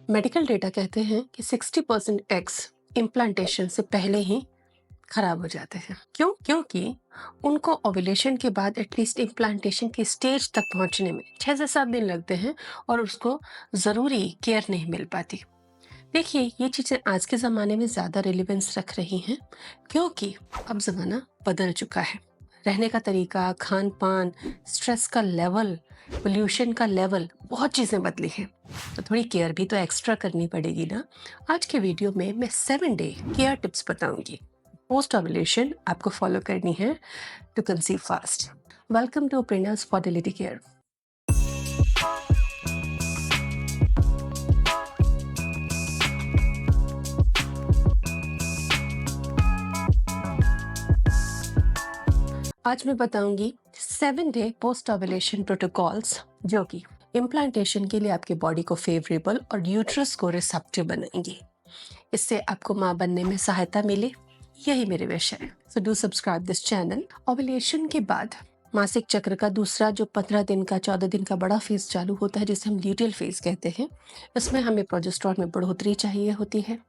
Medical data कहते हैं कि 60% एग्स इम्प्लांटेशन से पहले ही खराब हो जाते हैं। क्यों? क्योंकि उनको ओव्यूलेशन के बाद एटलीस्ट इम्प्लांटेशन की स्टेज तक पहुंचने में 6 से 7 दिन लगते हैं और उसको ज़रूरी केयर नहीं मिल पाती। देखिए, ये चीज़ें आज के ज़माने में ज़्यादा रिलेवेंस रख रही हैं क्योंकि अब ज़माना बदल चुका है। रहने का तरीका, खान-पान, स्ट्रेस का लेवल, पोल्यूशन का लेवल, बहुत चीज़ें बदली हैं। तो थोड़ी केयर भी तो एक्स्ट्रा करनी पड़ेगी ना। आज के वीडियो में मैं 7 डे केयर टिप्स बताऊंगी। पोस्ट ओव्यूलेशन आपको फॉलो करनी है to conceive fast. Welcome to Prerna's fertility care. आज मैं बताऊंगी 7 डे पोस्ट ओव्यूलेशन प्रोटोकॉल्स जो कि इम्प्लांटेशन के लिए आपके बॉडी को फेवरेबल और यूट्रस को रिसेप्टिव बनाएंगी। इससे आपको माँ बनने में सहायता मिले, यही मेरे विषय है। So do subscribe this channel. Ovulation के बाद मासिक चक्र का दूसरा जो 15 दिन का 14 दिन का बड़ा फेज चालू होता है जिसे हम ल्यूटियल फेज कहते हैं। इसमें हमें प्रोजेस्टेरॉन में बढ़ोतरी चाहिए होती है,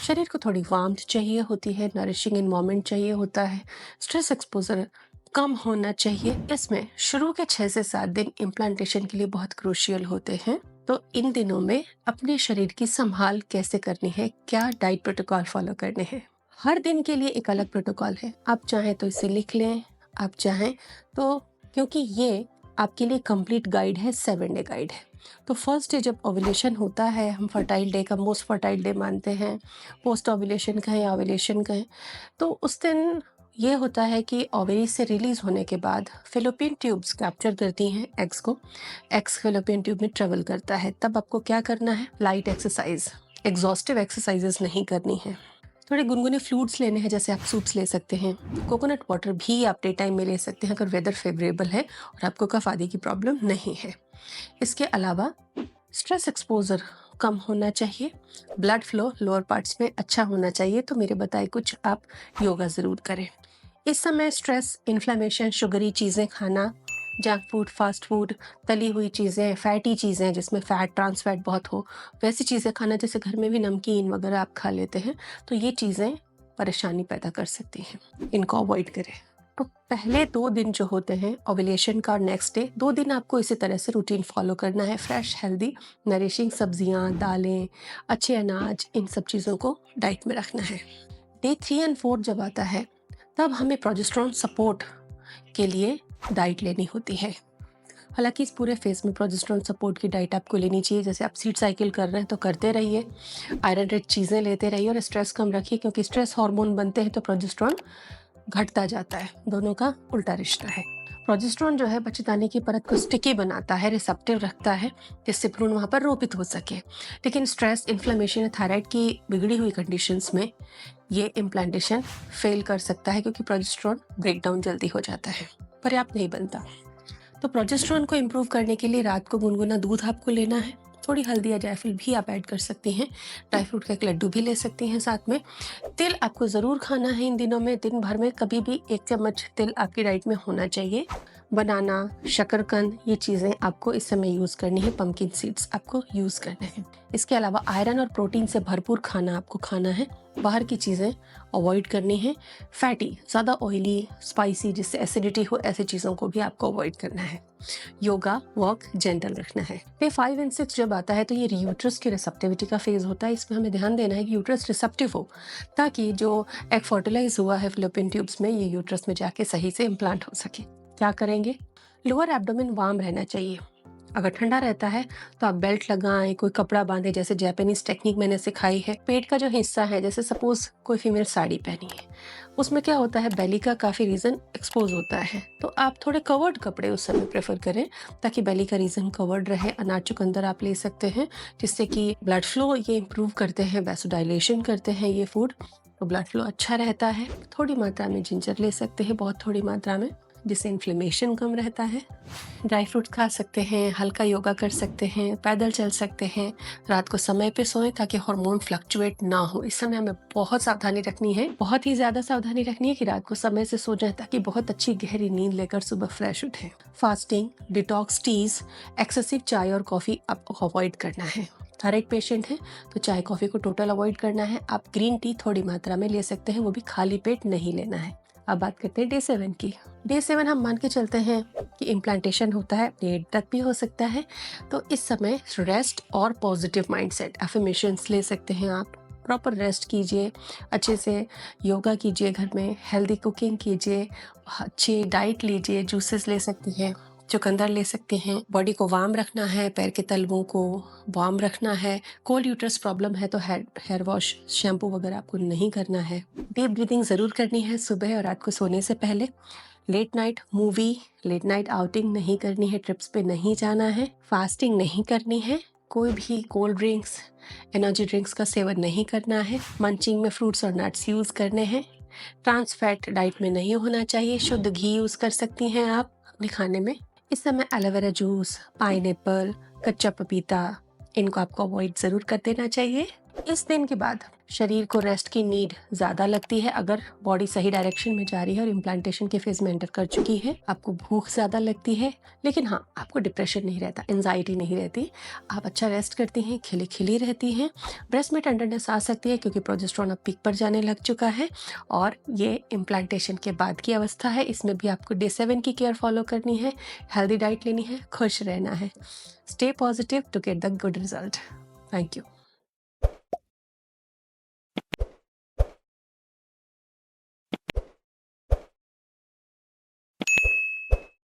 शरीर को थोड़ी वार्मथ चाहिए होती है, नरिशिंग एनवायरनमेंट चाहिए होता है, स्ट्रेस एक्सपोजर कम होना चाहिए। इसमें शुरू के 6 से 7 दिन इम्प्लांटेशन के लिए बहुत क्रूशियल होते हैं। तो इन दिनों में अपने शरीर की संभाल कैसे करनी है, क्या डाइट प्रोटोकॉल फॉलो करने हैं। हर दिन के लिए एक अलग प्रोटोकॉल है। आप चाहें तो इसे लिख लें, आप चाहें तो, क्योंकि ये आपके लिए कंप्लीट गाइड है, 7 डे गाइड है। तो फर्स्ट डे जब ओव्यूलेशन होता है, हम फर्टाइल डे का मोस्ट फर्टाइल डे मानते हैं, पोस्ट ओव्यूलेशन का या ओव्यूलेशन का है, तो उस दिन ये होता है कि ओवरी से रिलीज होने के बाद फेलोपियन ट्यूब्स कैप्चर करती हैं एग्स को। एग्स फेलोपियन ट्यूब में ट्रेवल करता है। तब आपको क्या करना है? लाइट एक्सरसाइज, एग्जॉस्टिव एक्सरसाइजेस नहीं करनी है। थोड़े गुनगुने फ्लूइड्स लेने हैं, जैसे आप सूप्स ले सकते हैं। कोकोनट वाटर भी आप डे टाइम में ले सकते हैं अगर वेदर फेवरेबल है और आपको कफ आदि की प्रॉब्लम नहीं है। इसके अलावा स्ट्रेस एक्सपोजर कम होना चाहिए, ब्लड फ्लो लोअर पार्ट्स में अच्छा होना चाहिए। तो मेरे बताए कुछ आप योगा ज़रूर करें। इस समय स्ट्रेस, इन्फ्लेमेशन, शुगरी चीज़ें खाना, जंक फूड, फास्ट फूड, तली हुई चीज़ें, फैटी चीज़ें जिसमें फ़ैट, ट्रांस फैट बहुत हो, वैसी चीज़ें खाना, जैसे घर में भी नमकीन वगैरह आप खा लेते हैं, तो ये चीज़ें परेशानी पैदा कर सकती हैं। इनको अवॉइड करें। तो पहले 2 दिन जो होते हैं ओव्यूलेशन का, नेक्स्ट डे 2 दिन आपको इसी तरह से रूटीन फॉलो करना है। फ्रेश, हेल्दी, नरिशिंग सब्जियां, दालें, अच्छे अनाज, इन सब चीज़ों को डाइट में रखना है। डे 3 एंड 4 जब आता है तब हमें प्रोजेस्टेरॉन सपोर्ट के लिए डाइट लेनी होती है। हालांकि इस पूरे फेज में प्रोजेस्टेरॉन सपोर्ट की डाइट आपको लेनी चाहिए। जैसे आप सीड साइकिल कर रहे हैं तो करते रहिए, आयरन रिच चीज़ें लेते रहिए और स्ट्रेस कम रखिए, क्योंकि स्ट्रेस हार्मोन बनते हैं तो प्रोजेस्टेरॉन घटता जाता है। दोनों का उल्टा रिश्ता है। प्रोजेस्टेरॉन जो है बच्चेदानी की परत को स्टिकी बनाता है, रिसेप्टिव रखता है, जिससे भ्रूण वहाँ पर रोपित हो सके। लेकिन स्ट्रेस, इन्फ्लेमेशन, थायराइड की बिगड़ी हुई कंडीशंस में ये इम्प्लांटेशन फेल कर सकता है, क्योंकि प्रोजेस्टेरॉन ब्रेकडाउन जल्दी हो जाता है, पर्याप्त नहीं बनता। तो प्रोजेस्टेरॉन को इम्प्रूव करने के लिए रात को गुनगुना दूध आपको लेना है। थोड़ी हल्दी या जायफल भी आप ऐड कर सकती हैं। ड्राई फ्रूट का एक लड्डू भी ले सकती हैं साथ में। तिल आपको ज़रूर खाना है इन दिनों में। दिन भर में कभी भी 1 चम्मच तिल आपकी डाइट में होना चाहिए। बनाना, शकरकंद, ये चीज़ें आपको इस समय यूज़ करनी है। पम्पकिन सीड्स आपको यूज़ करने हैं। इसके अलावा आयरन और प्रोटीन से भरपूर खाना आपको खाना है। बाहर की चीज़ें अवॉइड करनी है। फैटी, ज़्यादा ऑयली, स्पाइसी, जिससे एसिडिटी हो, ऐसी चीज़ों को भी आपको अवॉइड करना है। योगा, वॉक, जेंटल रखना है। डे 5 एंड 6 जब आता है तो ये यूट्रस की रिसेप्टिविटी का फेज होता है। इसमें हमें ध्यान देना है कि यूट्रस रिसेप्टिव हो, ताकि जो एग फर्टिलाइज हुआ है फ्लोपियन ट्यूब्स में, ये यूट्रस में जाके सही से इम्प्लांट हो सके। क्या करेंगे? लोअर एब्डोमेन वार्म रहना चाहिए। अगर ठंडा रहता है तो आप बेल्ट लगाएं, कोई कपड़ा बांधे, जैसे जापानीज टेक्निक मैंने सिखाई है। पेट का जो हिस्सा है, जैसे सपोज कोई फीमेल साड़ी पहनी है, उसमें क्या होता है, बेली का काफ़ी रीजन एक्सपोज होता है, तो आप थोड़े कवर्ड कपड़े उस समय प्रेफर करें, ताकि बेली का रीजन कवर्ड रहे। अनाज चुकंदर आप ले सकते हैं, जिससे कि ब्लड फ्लो ये इम्प्रूव करते हैं, वैसोडाइलेशन करते हैं ये फूड, तो ब्लड फ्लो अच्छा रहता है। थोड़ी मात्रा में जिंजर ले सकते हैं, बहुत थोड़ी मात्रा में, जिससे इन्फ्लेमेशन कम रहता है। ड्राई फ्रूट खा सकते हैं, हल्का योगा कर सकते हैं, पैदल चल सकते हैं। रात को समय पे सोएं ताकि हार्मोन फ्लक्चुएट ना हो। इस समय हमें बहुत सावधानी रखनी है, बहुत ही ज़्यादा सावधानी रखनी है कि रात को समय से सो जाए, ताकि बहुत अच्छी गहरी नींद लेकर सुबह फ्रेश उठें। फास्टिंग, डिटॉक्स टीज, एक्सेसिव चाय और कॉफ़ी आपको अवॉइड करना है। थायराइड पेशेंट हैं तो चाय कॉफ़ी को टोटल अवॉइड करना है। आप ग्रीन टी थोड़ी मात्रा में ले सकते हैं, वो भी खाली पेट नहीं लेना है। अब बात करते हैं डे 7 की। डे 7 हम मान के चलते हैं कि इम्प्लांटेशन होता है, 8 तक भी हो सकता है। तो इस समय रेस्ट और पॉजिटिव माइंडसेट अफर्मेशंस ले सकते हैं आप। प्रॉपर रेस्ट कीजिए, अच्छे से योगा कीजिए, घर में हेल्दी कुकिंग कीजिए, अच्छी डाइट लीजिए, जूसेस ले सकते हैं, चुकंदर ले सकते हैं। बॉडी को वार्म रखना है, पैर के तलवों को वार्म रखना है। कोल्ड यूट्रस प्रॉब्लम है तो हेयर वॉश, शैम्पू वगैरह आपको नहीं करना है। डीप ब्रीदिंग ज़रूर करनी है सुबह और रात को सोने से पहले। Late night movie, late night outing नहीं करनी है, ट्रिप्स पे नहीं जाना है, फास्टिंग नहीं करनी है, कोई भी कोल्ड ड्रिंक्स, एनर्जी ड्रिंक्स का सेवन नहीं करना है। मंचिंग में फ्रूट्स और नट्स यूज़ करने हैं। ट्रांस फैट डाइट में नहीं होना चाहिए। शुद्ध घी यूज़ कर सकती हैं आप अपने खाने में। इस समय एलोवेरा जूस, पाइनएप्पल, कच्चा पपीता, इनको आपको अवॉइड ज़रूर कर देना चाहिए। इस दिन के बाद शरीर को रेस्ट की नीड ज़्यादा लगती है अगर बॉडी सही डायरेक्शन में जा रही है और इम्प्लांटेशन के फेज में एंटर कर चुकी है। आपको भूख ज़्यादा लगती है, लेकिन हाँ, आपको डिप्रेशन नहीं रहता, एंजाइटी नहीं रहती। आप अच्छा रेस्ट करती हैं, खिली खिली रहती हैं। ब्रेस्ट में टेंडरनेस आ सकती है क्योंकि प्रोजेस्टेरोन अब पीक पर जाने लग चुका है और ये इम्प्लांटेशन के बाद की अवस्था है। इसमें भी आपको डे 7 की केयर फॉलो करनी है, हेल्दी डाइट लेनी है, खुश रहना है। Stay positive to get the good result. Thank you.